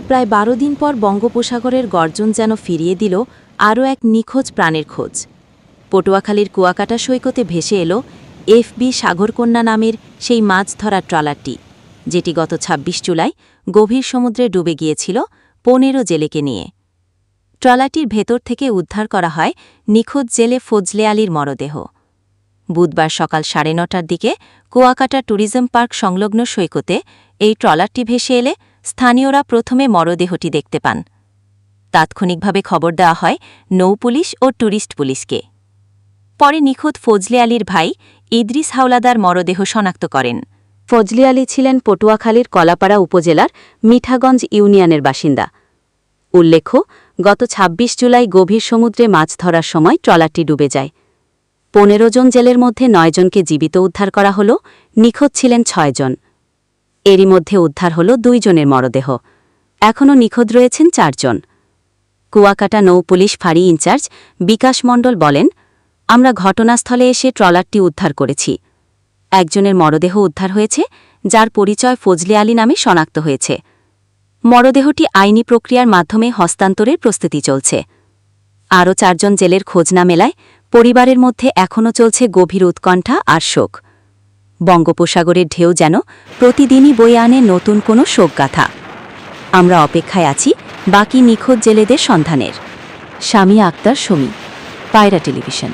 প্রায় ১২ দিন পর বঙ্গোপসাগরের গর্জন যেন ফিরিয়ে দিল আরও এক নিখোঁজ প্রাণের খোঁজ। পটুয়াখালীর কুয়াকাটা সৈকতে ভেসে এলো এফবি সাগরকন্যা নামের সেই মাছ ধরা ট্রলারটি, যেটি গত ২৬ জুলাই গভীর সমুদ্রে ডুবে গিয়েছিল ১৫ জেলেকে নিয়ে। ট্রলারটির ভেতর থেকে উদ্ধার করা হয় নিখোঁজ জেলে ফজলে আলীর মরদেহ। বুধবার সকাল ৯:৩০টার দিকে কুয়াকাটা ট্যুরিজম পার্ক সংলগ্ন সৈকতে এই ট্রলারটি ভেসে এলে স্থানীয়রা প্রথমে মরদেহটি দেখতে পান। তাৎক্ষণিকভাবে খবর দেওয়া হয় নৌপুলিশ ও ট্যুরিস্ট পুলিশকে। পরে নিখোঁজ ফজলে আলীর ভাই ইদ্রিস হাওলাদার মরদেহ শনাক্ত করেন। ফজলে আলী ছিলেন পটুয়াখালীর কলাপাড়া উপজেলার মিঠাগঞ্জ ইউনিয়নের বাসিন্দা। উল্লেখ্য, গত ২৬ জুলাই গভীর সমুদ্রে মাছ ধরার সময় ট্রলারটি ডুবে যায়। ১৫ জন জেলের মধ্যে ৯ জনকে জীবিত উদ্ধার করা হল, নিখোঁজ ছিলেন ৬ জন। এরই মধ্যে উদ্ধার হল ২ জনের মরদেহ। এখনও নিখোঁজ রয়েছেন ৪ জন। কুয়াকাটা নৌ পুলিশ ফাঁড়ি ইনচার্জ বিকাশ মণ্ডল বলেন, আমরা ঘটনাস্থলে এসে ট্রলারটি উদ্ধার করেছি। একজনের মরদেহ উদ্ধার হয়েছে, যার পরিচয় ফজলে আলী নামে শনাক্ত হয়েছে। মরদেহটি আইনি প্রক্রিয়ার মাধ্যমে হস্তান্তরের প্রস্তুতি চলছে। আরও ৪ জন জেলের খোঁজ না মেলায় পরিবারের মধ্যে এখনও চলছে গভীর উৎকণ্ঠা আর শোক। বঙ্গোপসাগরের ঢেউ যেন প্রতিদিনই বয়ে আনে নতুন কোনো শোকগাথা। আমরা অপেক্ষায় আছি বাকি নিখোঁজ জেলেদের সন্ধানের। শামিয়া আক্তার, শমী, পায়রা টেলিভিশন।